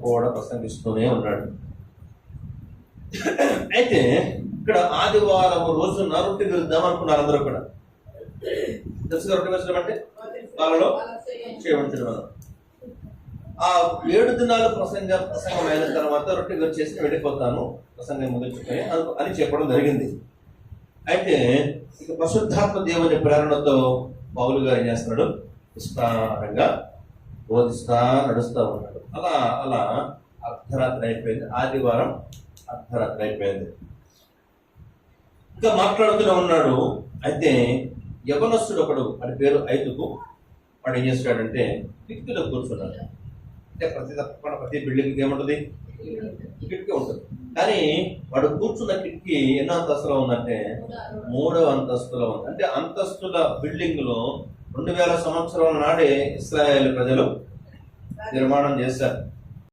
కూడా ప్రసంగిస్తూనే ఉన్నాడు. అయితే ఇక్కడ ఆదివారం రోజున రొట్టె విరుద్దాం అనుకున్నారు అందరూ కూడా. తెలుసుగా రొట్టె విసరడం అంటే వాళ్ళలో చేయబడుతున్నాం. ఆ 7 దినాలు ప్రసంగం అయిన తర్వాత రొట్టె విరిచేసి వెళ్ళిపోతాను, ప్రసంగం ముగించుకొని అని చెప్పడం జరిగింది. అయితే ఇక పరిశుద్ధాత్మ దేవుని ప్రేరణతో పౌలు గారు ఏం చేస్తున్నాడు, విస్తారంగా బోధిస్తా నడుస్తూ ఉన్నాడు. అలా అలా అర్ధరాత్రి అయిపోయింది. ఆదివారం అర్ధరాత్రి అయిపోయింది. ఇంకా మాట్లాడుతూనే ఉన్నాడు. అయితే యవనస్తుడు ఒకడు, వాడి పేరు ఐదుకు, వాడు ఏం చేస్తాడంటే కిటికీలో కూర్చున్నాడు. అంటే ప్రతి బిల్డింగ్ ఏముంటుంది, కిటికీ ఉంటుంది. కానీ వాడు కూర్చున్న కిటికీ ఎన్నో అంతస్తులో ఉందంటే 3వ అంతస్తులో ఉంది. అంటే అంతస్తుల బిల్డింగ్ లో 2000 సంవత్సరాల నాడే ఇశ్రాయేలు ప్రజలు నిర్మాణం చేశారు.